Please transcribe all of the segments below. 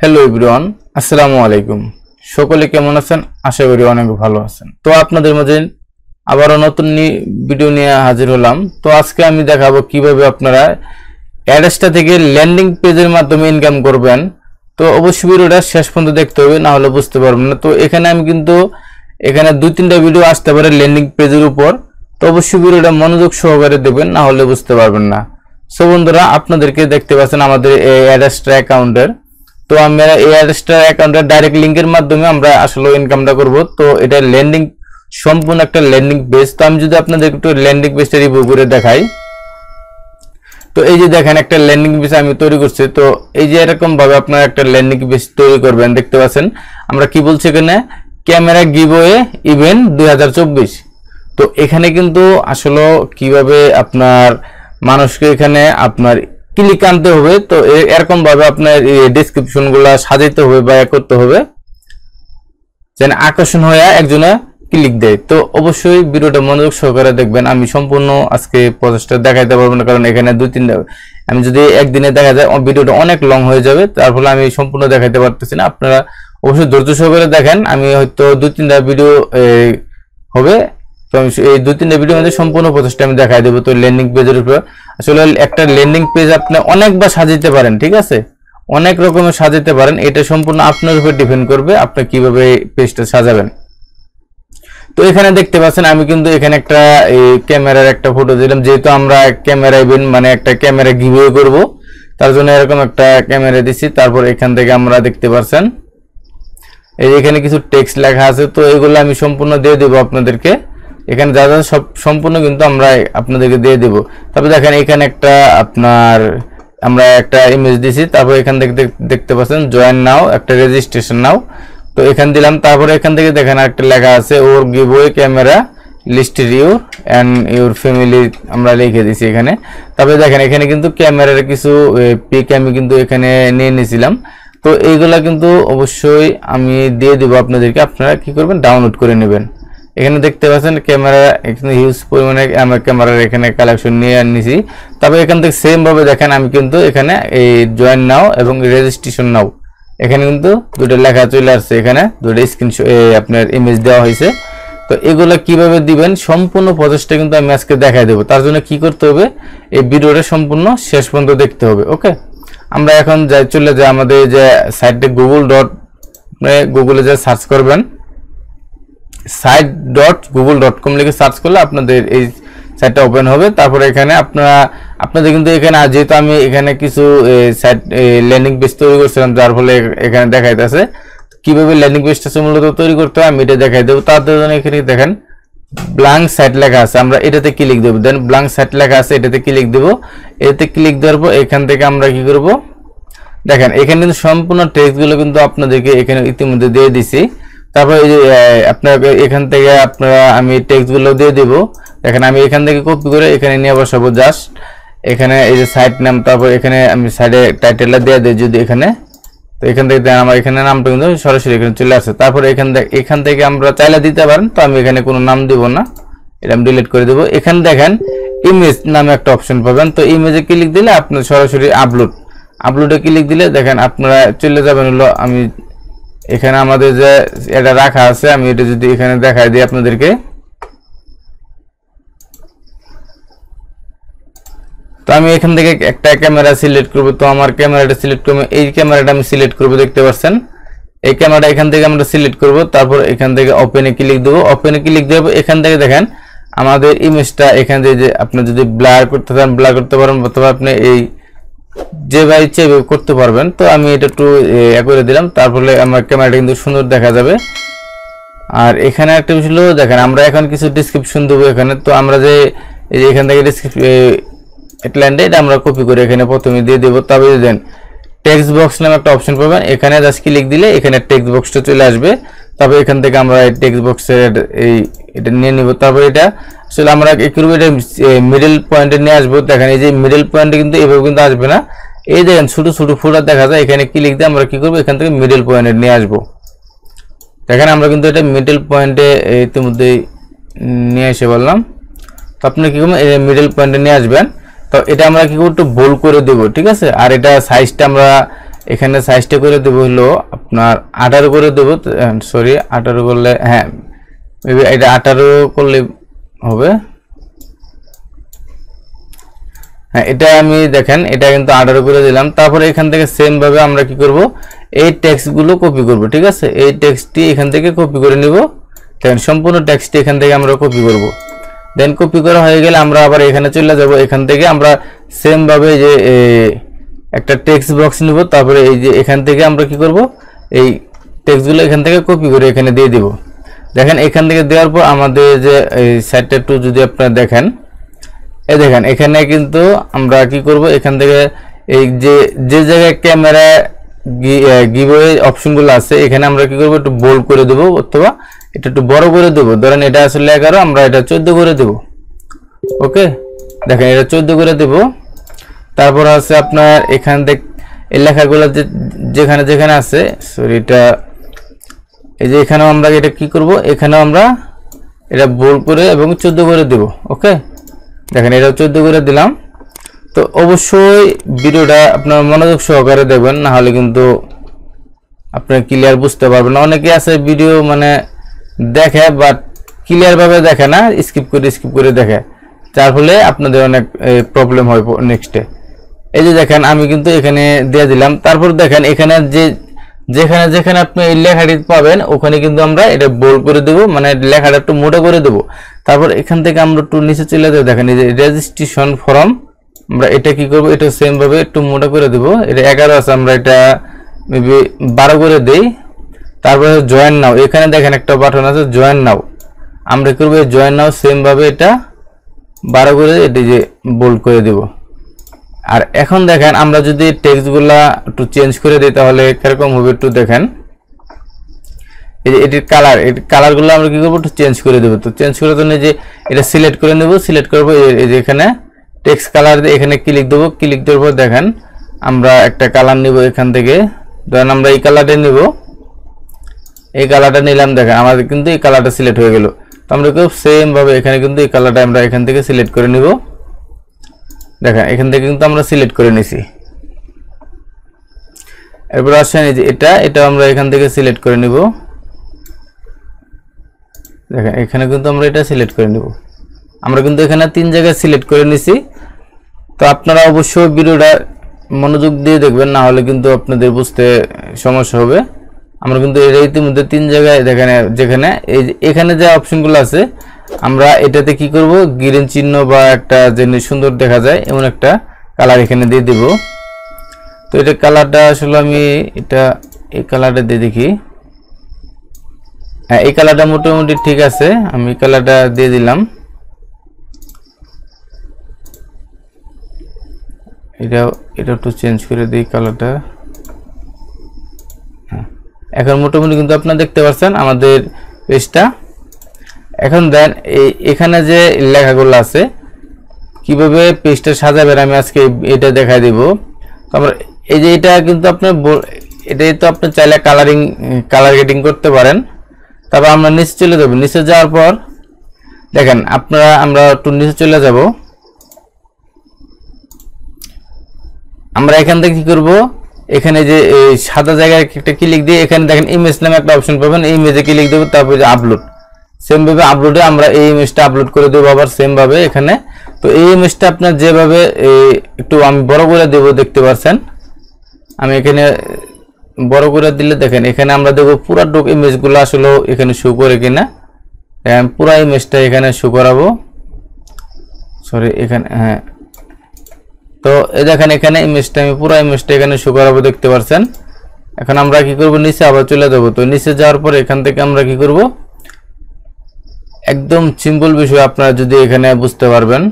Hello everyone, আসসালামু আলাইকুম। সকলে কেমন আছেন? আশা করি অনেক ভালো আছেন। তো আপনাদের মাঝে আবারও নতুন ভিডিও নিয়ে হাজির হলাম। তো আজকে আমি দেখাবো কিভাবে আপনারা অ্যাডস্টা থেকে ল্যান্ডিং পেজের মাধ্যমে ইনকাম করবেন। তো অবশ্যই ভিডিওটা শেষ পর্যন্ত দেখতে হবে, না হলে বুঝতে পারবেন না। তো এখানে আমি কিন্তু এখানে 2-3টা ভিডিও আসতে পারে ল্যান্ডিং পেজের উপর। তো অবশ্যই ভিডিওটা মনোযোগ সহকারে দেখবেন, না হলে বুঝতে পারবেন না। সো বন্ধুরা, আপনাদেরকে দেখতে পাচ্ছেন আমাদের এই অ্যাডস্টা অ্যাকাউন্টের। তো আমরা এই অ্যাডস্টা অ্যাকাউন্টের ডাইরেক্ট লিংকের মাধ্যমে আমরা আসলে ইনকামটা করব। তো এটা ল্যান্ডিং, সম্পূর্ণ একটা ল্যান্ডিং পেজ। তো আমি যদি আপনাদের একটু ল্যান্ডিং পেজটা রিভিউ করে দেখাই, তো এই যে দেখেন একটা ল্যান্ডিং পেজ আমি তৈরি করছি। তো এই যে এরকম ভাবে আপনারা একটা ল্যান্ডিং পেজ তৈরি করবেন। দেখতে পাচ্ছেন আমরা কি বলছি এখানে, ক্যামেরা গিভওয়ে ইভেন্ট 2024। তো এখানে কিন্তু আসলে কিভাবে আপনার মানুষকে এখানে আপনার ক্লিক আনতে হবে। তো এরকম ভাবে আপনার ডেসক্রিপশন গুলা সাজাইতে হবে বা করতে হবে যেন আকর্ষণ হয়ে একজনে ক্লিক দেয়। তো অবশ্যই ভিডিওটা মনোযোগ সহকারে দেখবেন। আমি সম্পূর্ণ আজকে প্রসেসটা দেখাইতে পারবো না, কারণ এখানে 2-3টা আমি যদি একদিনে দেখা যায় ভিডিওটা অনেক লং হয়ে যাবে, তার ফলে আমি সম্পূর্ণ দেখাইতে পারতেছি না। আপনারা অবশ্যই ধৈর্য সহকারে দেখেন। আমি হয়তো 2-3টা ভিডিও হবে, তো আমি এই 2-3টা ভিডিওর মধ্যে সম্পূর্ণ প্রসেসটা আমি দেখাই দেবো। তো ল্যান্ডিং পেজের উপর আসলে একটা ল্যান্ডিং পেজ আপনি অনেকবার সাজাইতে পারেন, ঠিক আছে, অনেক রকমের সাজাতে পারেন। এটা সম্পূর্ণ আপনার উপর ডিপেন্ড করবে আপনি কিভাবে পেজটা সাজাবেন। তো এখানে দেখতে পাচ্ছেন আমি কিন্তু এখানে একটা ক্যামেরার একটা ফটো দিলাম, যেহেতু আমরা ক্যামেরা ইভেন্ট মানে একটা ক্যামেরা গিভওয়ে করব, তার জন্য এরকম একটা ক্যামেরা দিছি। তারপর এখান থেকে আমরা দেখতে পাচ্ছেন এই এখানে কিছু টেক্সট লেখা আছে। তো এগুলো আমি সম্পূর্ণ দিয়ে দেবো আপনাদেরকে। এখানে যা যা সব সম্পূর্ণ কিন্তু আমরা আপনাদেরকে দিয়ে দেব। তারপর দেখেন এখানে একটা আপনার আমরা একটা ইমেজ দিছি। তারপর এখান থেকে দেখতে পাচ্ছেন জয়েন নাও, একটা রেজিস্ট্রেশন নাও। তো এখান দিলাম। তারপরে এখান থেকে দেখেন একটা লেখা আছে ওর give way camera listed you and your family, আমরা লিখে দিছি এখানে। তারপরে দেখেন এখানে কিন্তু ক্যামেরার কিছু পিক আমি কিন্তু এখানে নিয়ে নিয়েছিলাম। তো এইগুলা কিন্তু অবশ্যই আমি দিয়ে দেবো আপনাদেরকে, আপনারা কি করবেন ডাউনলোড করে নেবেন। এখানে দেখতে পাচ্ছেন ক্যামেরা এখানে হিউজ পরিমাণে আমার ক্যামেরার এখানে কালেকশন নিয়ে নিয়েছি। তবে এখান থেকে সেম ভাবে দেখেন আমি কিন্তু এখানে এই জয়েন নাও এবং রেজিস্ট্রেশন নাও এখানে কিন্তু দুটো লেখা চলে আসছে, এখানে দুটো স্ক্রিনশট আপনার ইমেজ দেওয়া হয়েছে। তো এগুলো কিভাবে দিবেন সম্পূর্ণ প্রসেসটা কিন্তু আমি আজকে দেখাই দেবো। তার জন্য কি করতে হবে, এই ভিডিওটা সম্পূর্ণ শেষ পর্যন্ত দেখতে হবে। ওকে, আমরা এখন চলে যাই আমাদের যে সাইটে গুগলে যে সার্চ করবেন, site.google.com লিখে সার্চ করলে আপনাদের এই সাইটটা ওপেন হবে। তারপরে এখানে আপনাদের কিন্তু এখানে যেহেতু আমি এখানে কিছু সাইট ল্যান্ডিং পেজ তৈরি করছিলাম, যার ফলে এখানে দেখাইতেছে কিভাবে ল্যান্ডিং পেজটা মূলত তৈরি করতে হয়, আমি এটা দেখাই দেবো। তার জন্য এখানে দেখেন ব্ল্যাঙ্ক সাইট লেখা আছে, আমরা এটাতে ক্লিক দেবো। দেন ব্ল্যাঙ্ক সাইট লেখা আছে, এটাতে ক্লিক দেবো। এটাতে ক্লিক দেওয়ার পর এখান থেকে আমরা কি করব, দেখেন এখানে কিন্তু সম্পূর্ণ টেক্সটগুলো কিন্তু আপনাদেরকে এখানে ইতিমধ্যে দিয়ে দিছি। তারপর এই যে আপনার এখান থেকে আপনারা আমি টেক্সটগুলো দিয়ে দেব। দেখেন আমি এখান থেকে কপি করে এখানে নিয়ে বসাবো জাস্ট এখানে এই যে সাইট নাম। তারপর এখানে আমি সাইডে টাইটেলটা দিয়ে দিই যদি এখানে, তো এখান থেকে আমার এখানে নামটা কিন্তু সরাসরি এখানে চলে আসে। তারপর এখান থেকে আমরা চাইলে দিতে পারেন, তো আমি এখানে কোনো নাম দিব না, এটা আমি ডিলিট করে দেবো। এখানে দেখেন ইমেজ নামে একটা অপশন পাবেন। তো ইমেজে ক্লিক দিলে আপনার সরাসরি আপলোডে ক্লিক দিলে দেখেন আপনারা চলে যাবেন হলো আমি এখানে আমাদের যে এটা রাখা আছে, আমি এটা যদি এখানে দেখাই দিই আপনাদেরকে। তো আমি এখান থেকে একটা ক্যামেরা সিলেক্ট করব। তো আমার ক্যামেরাটা সিলেক্ট করব, এই ক্যামেরাটা আমি সিলেক্ট করব। দেখতে পাচ্ছেন এই ক্যামেরাটা এখান থেকে আমরা সিলেক্ট করব। তারপর এখান থেকে ওপেনে ক্লিক দেব। ওপেনে ক্লিক দেব, এখান থেকে দেখেন আমাদের ইমেজটা এখান থেকে যে আপনি যদি ব্লার করতে চান ব্লার করতে পারেন, অথবা আপনি এই যেভাবে ইচ্ছে করতে পারবেন। তো আমি এটা একটু করে দিলাম, তারপরে আমার ক্যামেরাটা কিন্তু সুন্দর দেখা যাবে। আর এখানে একটা বিষয় হলো দেখেন আমরা এখন কিছু ডেসক্রিপশন দেবো এখানে। তো আমরা যে এখান থেকে এটা আমরা কপি করে এখানে প্রথমে দিয়ে দেবো। তবে দেন টেক্সট বক্স নামে একটা অপশন পাবেন, এখানে জাস্ট ক্লিক দিলে এখানে টেক্সট বক্সটা চলে আসবে। তবে এখান থেকে আমরা এই টেক্সট বক্সের এটা নিয়ে নিব। তারপর এটা আসলে আমরা একটু এটা মিডল পয়েন্টে নিয়ে আসবো। দেখেন এই যে মিডল পয়েন্টে কিন্তু এভাবে কিন্তু আসবে না, এই দেখেন ছোট ছোট ফুটা দেখা যায়, এখানে ক্লিক দিয়ে আমরা কি করবো এখান থেকে মিডল পয়েন্টে নিয়ে আসবো। দেখেন আমরা কিন্তু এটা মিডল পয়েন্টে ইতিমধ্যে নিয়ে এসে বললাম। তো আপনি কি করবেন মিডল পয়েন্টে নিয়ে আসবেন। তো এটা আমরা কি করব একটু বোল্ড করে দেব, ঠিক আছে। আর এটা সাইজটা আমরা এখানে সাইজটা করে দেব হলো আপনার 18 করে দেব, সরি 18 করলে, হ্যাঁ মেবি এটা 18 করলে হবে। হ্যাঁ এটা আমি দেখেন এটা কিন্তু 18 করে দিলাম। তারপরে এখান থেকে সেম ভাবে আমরা কি করব, এই টেক্সটগুলো কপি করব, ঠিক আছে। এই টেক্সটটি এখান থেকে কপি করে নিব। দেখেন সম্পূর্ণ টেক্সটটি এখান থেকে আমরা কপি করব। দেন কপি করা হয়ে গেলে আমরা আবার এখানে চলে যাব। এখান থেকে আমরা সেম ভাবে যে একটা টেক্সট বক্স নিব। তারপরে এই যে এখান থেকে আমরা কি করব, এই টেক্সটগুলো এখান থেকে কপি করে এখানে দিয়ে দিব। দেখেন এখান থেকে দেওয়ার পর আমাদের যে এই সাইডটা একটু যদি আপনারা দেখেন, এই দেখেন এখানে কিন্তু আমরা কি করব, এখান থেকে এই যে জায়গায় ক্যামেরা গিভওয়ে অপশনগুলো আছে এখানে আমরা কি করব, একটু বোল্ড করে দেব অথবা এটা একটু বড় করে দেব। ধরেন এটা আসলে 11, আমরা এটা 14 করে দেব। ওকে, দেখেন এটা 14 করে দেব। তারপর আছে আপনার এখান থেকে এই লেখাগুলো যেখানে যেখানে আছে, সরি এটা এই যে এখানেও আমরা এটা কি করব, এখানেও আমরা এটা বোল্ড করে এবং 14 করে দেব। ওকে, দেখেন এটা 14 করে দিলাম। তো অবশ্যই ভিডিওটা আপনার মনোযোগ সহকারে দেখবেন, না হলে কিন্তু আপনার ক্লিয়ার বুঝতে পারবেন না। অনেকে আছে ভিডিও মানে দেখে বাট ক্লিয়ার ভাবে দেখে না, স্কিপ করে দেখে, যার ফলে আপনাদের অনেক প্রবলেম হয় নেক্সটে। এই যে দেখেন আমি কিন্তু এখানে দিয়ে দিলাম। তারপর দেখেন এখানে যেখানে যেখানে আপনি এই লেখাটি পাবেন ওখানে কিন্তু আমরা এটা বোল্ড করে দেব, মানে লেখাটা একটু মোটা করে দেব। তারপর এখান থেকে আমরা একটু নিচে চলে যাব। দেখেন এই যে রেজিস্ট্রেশন ফর্ম, আমরা এটা কি করব, এটা সেম ভাবে একটু মোটা করে দেব। এটা 11 আছে, আমরা এটা মেবি 12 করে দেই। তারপরে জয়েন নাও, এখানে দেখেন একটা বাটন আছে জয়েন নাও, আমরা করব জয়েন নাও সেম ভাবে এটা 12 করে এটা যে বোল্ড করে দেব। আর এখন দেখেন আমরা যদি টেক্সটগুলা একটু চেঞ্জ করে দিই তাহলে কিরকম হবে একটু দেখেন। এই যে এটির কালারগুলো আমরা কি করব, একটু চেঞ্জ করে দেব। তো চেঞ্জ করার জন্য যে এটা সিলেক্ট করে নেব, সিলেক্ট করব এই যে এখানে টেক্সট কালার দিয়ে এখানে ক্লিক দেব। ক্লিক দেওয়ার পর দেখেন আমরা একটা কালার নিব এখান থেকে। ধরেন আমরা এই কালারটা নিব, এই কালারটা নিলাম। দেখেন আমাদের কিন্তু এই কালারটা সিলেক্ট হয়ে গেল। তো আমরা খুব সেম ভাবে এখানে কিন্তু এই কালারটা আমরা এখান থেকে সিলেক্ট করে নিব। দেখেন এখান থেকে কিন্তু আমরা সিলেক্ট করে নিছি। এরপর আসেন এই যে এটা আমরা এখান থেকে সিলেক্ট করে নিব। দেখেন এখানে কিন্তু আমরা এটা সিলেক্ট করে নিব। আমরা কিন্তু এখানে 3 জায়গায় সিলেক্ট করে নিছি। তো আপনারা অবশ্যই ভিডিওটা মনোযোগ দিয়ে দেখবেন, না হলে কিন্তু আপনাদের বুঝতে সমস্যা হবে। আমরা কিন্তু এর ইতিমধ্যে 3 জায়গায় দেখেন, যেখানে এই এখানে যে অপশনগুলো আছে আমরা এটাতে কি করব, গ্রিন চিহ্ন বা একটা যেন সুন্দর দেখা যায় এমন একটা কালার এখানে দিয়ে দেব। তো এটা কালারটা আসলে আমি এই কালারটা দিয়ে দেখি। হ্যাঁ এই কালারটা মোটামুটি ঠিক আছে, আমি কালারটা দিয়ে দিলাম। এটা একটু চেঞ্জ করে দিই কালারটা। এখন মোটামুটি কিন্তু আপনারা দেখতে পাচ্ছেন আমাদের পেজটা। এখন দেন এখানে যে লেখাগুলো আছে কিভাবে পেজটা সাজাবেন আমি আজকে এটা দেখাই দিব। তো আমরা এই যে এটা কিন্তু আপনার এটাই তো আপনি চাইলে কালার গ্রেডিং করতে পারেন। তারপর আমরা নিচে চলে যাব। নিচে যাওয়ার পর দেখেন আমরা একটু নিচে চলে যাব। আমরা এখান থেকে কি করব, এখানে যে এই সাদা জায়গায় একটা ক্লিক দিয়ে এখানে দেখেন ইমেজ নামে একটা অপশন পাবেন, এই ইমেজে ক্লিক দেব। তারপর যে আপলোড, সেম ভাবে আপলোডে আমরা এই ইমেজটা আপলোড করে দেব আবার সেম ভাবে এখানে। তো এই ইমেজটা আপনার যেভাবে একটু আমি বড় করে দেব, দেখতে পাচ্ছেন আমি এখানে বড় করে দিলে দেখেন এখানে আমরা দেখব পুরো ইমেজগুলো আসলে এখানে শো করে কিনা। পুরো ইমেজটা এখানে শো করাবো, সরি এখানে, হ্যাঁ। তো এই দেখেন এখানে ইমেজটা আমি পুরো ইমেজটা এখানে শো করাবো, দেখতে পাচ্ছেন। এখন আমরা কি করব, নিচে আবার চলে যাব। তো নিচে যাওয়ার পর এখান থেকে আমরা কি করব, একদম সিম্পল বিষয় আপনারা যদি এখানে বুঝতে পারবেন।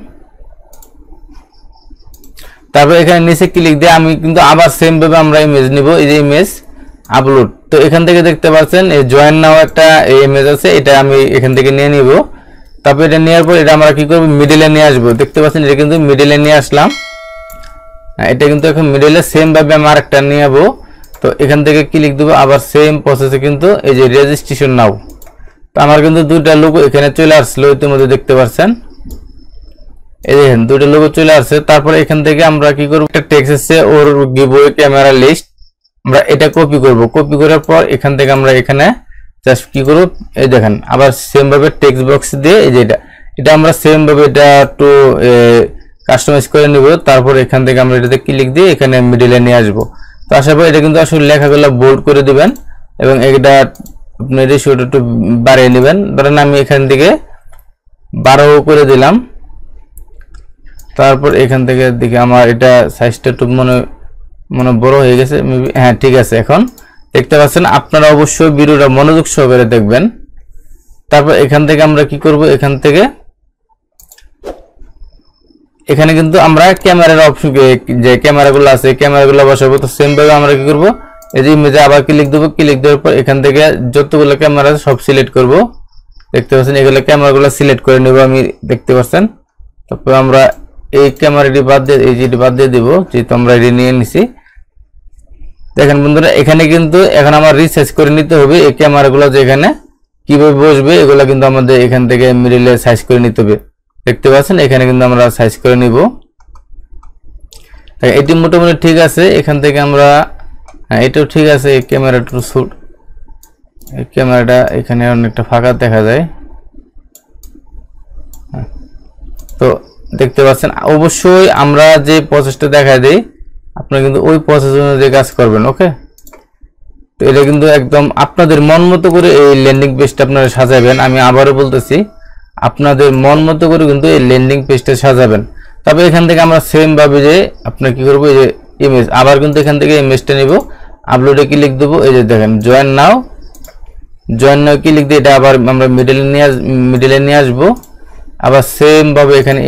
তারপর এখানে নিচে ক্লিক দিয়ে আমি কিন্তু আবার সেম ভাবে আমরা ইমেজ নিব, এই যে ইমেজ আপলোড। তো এখান থেকে দেখতে পাচ্ছেন এই জয়েন নাও একটা ইমেজ আছে, এটা আমি এখান থেকে নিয়ে নিব। তারপর এটা নেওয়ার পর এটা আমরা কি করব, মিডলে নিয়ে আসব। দেখতে পাচ্ছেন এটা কিন্তু মিডলে নিয়ে আসলাম। এটা কিন্তু এখন মিডলে সেম ভাবে আমি আরেকটা নিয়ে যাব। তো এখান থেকে ক্লিক দেব, আবার সেম প্রসেসে কিন্তু এই যে রেজিস্ট্রেশন নাও। তো আমার কিন্তু দুইটা লোগো এখানে চলে আসলো ইতিমধ্যে, দেখতে পাচ্ছেন এই দেখেন দুইটা লোগো চলে আসছে। তারপরে এখান থেকে আমরা কি করব, একটা টেক্সট আছে ওর গিভওয়ে ক্যামেরা লিস্ট, আমরা এটা কপি করব। কপি করার পর এখান থেকে আমরা এখানে জাস্ট কি করব, এই দেখেন আবার সেম ভাবে টেক্সট বক্স দিয়ে এই যে এটা আমরা সেম ভাবে এটা একটু কাস্টমাইজ করে নিব। তারপর এখান থেকে আমরা এটাতে ক্লিক দিয়ে এখানে মিডলে নিয়ে আসব। তো আসার পর এটা কিন্তু আসলে লেখাগুলো বোল্ড করে দিবেন এবং এটা আপনি রেশিওটা একটু বাড়িয়ে নেবেন। ধরেন আমি এখান থেকে 12 করে দিলাম। তারপর এখান থেকে দেখি আমার এটা সাইজটা একটু মনে বড় হয়ে গেছে মেবি, হ্যাঁ ঠিক আছে। এখন দেখতে পাচ্ছেন, আপনারা অবশ্যই ভিডিওটা মনোযোগ সহকারে দেখবেন। তারপর এখান থেকে আমরা কি করব, এখান থেকে এখানে কিন্তু আমরা ক্যামেরার অপশন, যে ক্যামেরাগুলো আছে ক্যামেরাগুলো বসাবো। তো সেম ভাবে আমরা কি করব, এই যে ইমেজে আবার ক্লিক দেব। ক্লিক দেওয়ার পর এখান থেকে যতগুলো ক্যামেরা সব সিলেক্ট করব। দেখতে পাচ্ছেন এগুলো ক্যামেরাগুলো সিলেক্ট করে নেব আমি, দেখতে পাচ্ছেন। তারপর আমরা এই ক্যামেরাটি বাদ দিয়ে এই যেটি বাদ দিয়ে দিব, যেহেতু আমরা এটি নিয়ে নিছি। দেখেন বন্ধুরা, এখানে কিন্তু এখন আমার রিসার্চ করে নিতে হবে এই ক্যামেরাগুলো যে এখানে কিভাবে বসবে, এগুলো কিন্তু আমাদের এখান থেকে মিডলে সাইজ করে নিতে হবে। দেখতে পাচ্ছেন এখানে কিন্তু আমরা সাইজ করে নিব। এটি মোটামুটি ঠিক আছে। এখান থেকে আমরা, হ্যাঁ এটাও ঠিক আছে। এই ক্যামেরাটা শুট, এই ক্যামেরাটা এখানে অনেকটা ফাঁকা দেখা যায়। তো দেখতে পাচ্ছেন, অবশ্যই আমরা যে প্রসেসটা দেখা দেই আপনারা কিন্তু ওই প্রসেস অনুযায়ী কাজ করবেন। ওকে, তো এটা কিন্তু একদম আপনাদের মন মতো করে এই ল্যান্ডিং পেজটা আপনারা সাজাবেন। আমি আবারও বলতেছি, আপনাদের মন মতো করে কিন্তু এই ল্যান্ডিং পেজটা সাজাবেন। তবে এখান থেকে আমরা সেম ভাবে যে আপনার কি করবো, এই যে ইমেজ, আবার কিন্তু এখান থেকে ইমেজটা নিব, আপলোডে ক্লিক দেবো। এই যে দেখেন জয়েন নাও ক্লিক দিয়ে এটা আবার আমরা মিডলে নিয়ে আসবো। আবার সেম ভাবে এখানে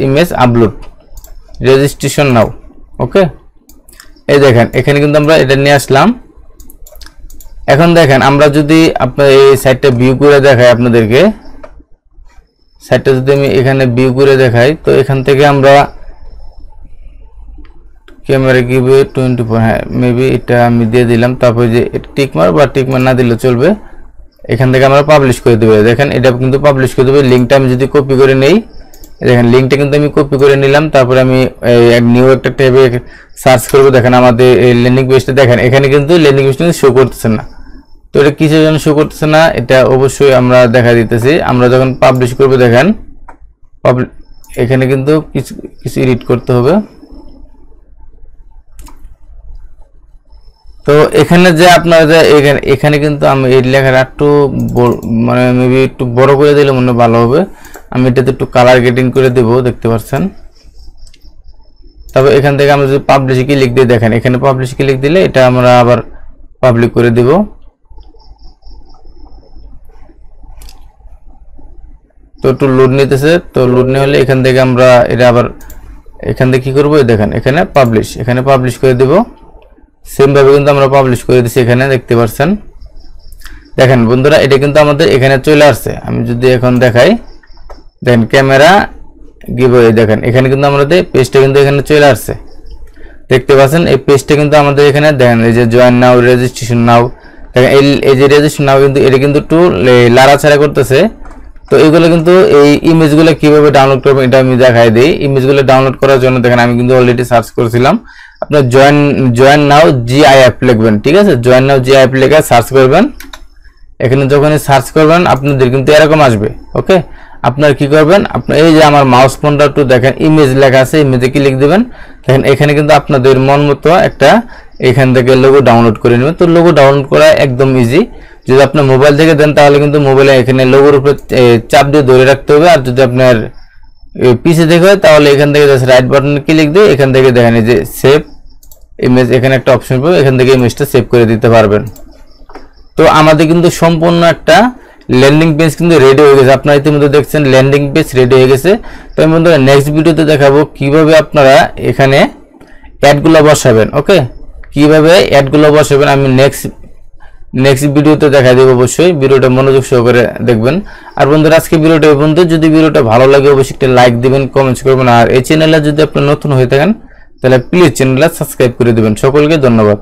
ইমেজ আপলোড, রেজিস্ট্রেশন নাও। ওকে, এই দেখেন এখানে কিন্তু আমরা এটা নিয়ে আসলাম। এখন দেখেন আমরা যদি আপনার এই সাইটটা ভিউ করে দেখাই আপনাদেরকে, সাইটটা যদি আমি এখানে ভিউ করে দেখাই, তো এখান থেকে আমরা ক্যামেরা গিভওয়ে 24, হ্যাঁ মেবি এটা আমি দিয়ে দিলাম। তারপর যে টিকমার বা টিকমার না দিলে চলবে, এখান থেকে আমরা পাবলিশ করে দেবো। দেখেন এটা কিন্তু পাবলিশ করে দেবো। লিঙ্কটা আমি যদি কপি করে নেই, দেখেন লিঙ্কটা কিন্তু আমি কপি করে নিলাম। তারপরে আমি নিউ একটা ট্যাবে সার্চ করবো। দেখেন আমাদের এই ল্যান্ডিং পেজটা, দেখেন এখানে কিন্তু ল্যান্ডিং পেজটা শো করতেছে না। তো এটা কিসের জন্য শো করতেছে না, এটা অবশ্যই আমরা দেখা দিতেছি। আমরা যখন পাবলিশ করবো, দেখেন এখানে কিন্তু কিছু এডিট করতে হবে। তো এখানে যে আপনারা যে এখানে কিন্তু আমি এই লেখাটা একটু মানে মেবি একটু বড় করে দিলে মনে ভালো হবে। আমি এটাতে একটু কালার গ্রেডিং করে দেব, দেখতে পাচ্ছেন। তবে এখান থেকে আমরা যদি পাবলিশ ক্লিক দিয়ে, দেখেন এখানে পাবলিশ ক্লিক দিলে এটা আমরা আবার পাবলিক করে দেব। তো একটু লোড নিতেছে, তো লোড নিয়ে হলে এখান থেকে আমরা এটা আবার এখান থেকে কি করবো, দেখেন এখানে পাবলিশ করে দেব। সেম ভাবে কিন্তু আমরা পাবলিশ করে দিচ্ছি, এখানে দেখতে পাচ্ছেন। দেখেন বন্ধুরা, এটা কিন্তু আমাদের এখানে চলে আসছে। আমি যদি এখন দেখাই, দেখেন ক্যামেরা গিভওয়ে, দেখেন এখানে কিন্তু আমাদের পেজটা কিন্তু এখানে চলে আসছে, দেখতে পাচ্ছেন। এই পেজটা কিন্তু আমাদের এখানে দেখেন, এই যে জয়েন নাও, রেজিস্ট্রেশন নাও, দেখেন এই যে রেজিস্ট্রেশন নাও কিন্তু এটা কিন্তু একটু লাড়াছাড়া করতেছে। তো এইগুলো কিন্তু এই ইমেজগুলো কিভাবে ডাউনলোড করবেন এটা আমি দেখাই দিই। ইমেজগুলো ডাউনলোড করার জন্য দেখেন আমি কিন্তু অলরেডি সার্চ করেছিলাম। আপনার জয়েন নাও জিআইএফ লিখবেন, ঠিক আছে, জয়েন নাও জিআইএফ লিখে সার্চ করবেন। এখানে যখনই সার্চ করবেন আপনাদের কিন্তু এরকম আসবে। ওকে, আপনারা কি করবেন, আপনার এই যে আমার মাউস পয়েন্টার টু দেখেন ইমেজ লেখা আছে, ইমেজে ক্লিক দিবেন। দেখেন এখানে কিন্তু আপনাদের মন মতো একটা এখান থেকে লোগো ডাউনলোড করে নেবেন। তো লোগো ডাউনলোড করা একদম ইজি। যদি আপনার মোবাইল থেকে দেন তাহলে কিন্তু মোবাইলে এখানে লোগোর উপরে চাপ দিয়ে ধরে রাখতে হবে। আর যদি আপনার পিসি থেকে হয় তাহলে এখান থেকে জাস্ট রাইট বাটনে ক্লিক দিয়ে এখান থেকে দেখেন এই যে সেভ ইমেজ, এখানে একটা অপশন পাবে, এখান থেকে ইমেজটা সেভ করে দিতে পারবেন। তো আমাদের কিন্তু সম্পূর্ণ একটা ল্যান্ডিং পেজ কিন্তু রেডি হয়ে গেছে। আপনারা ইতিমধ্যে দেখছেন ল্যান্ডিং পেজ রেডি হয়ে গেছে। তো আমি বন্ধুরা নেক্সট ভিডিওতে দেখাবো কিভাবে আপনারা এখানে অ্যাডগুলো বসাবেন। ওকে, কিভাবে অ্যাডগুলো বসাবেন আমি নেক্সট ভিডিওতে দেখা দেব। অবশ্যই ভিডিওটা মনোযোগ সহকারে দেখবেন। আর বন্ধুরা আজকে ভিডিওটা এই পর্যন্ত। যদি ভিডিওটা ভালো লাগে অবশ্যই একটা লাইক দিবেন, কমেন্টস করবেন। আর এই চ্যানেলে যদি আপনি নতুন হয়ে থাকেন তাহলে প্লিজ চ্যানেলটা সাবস্ক্রাইব করে দিবেন। সকলকে ধন্যবাদ।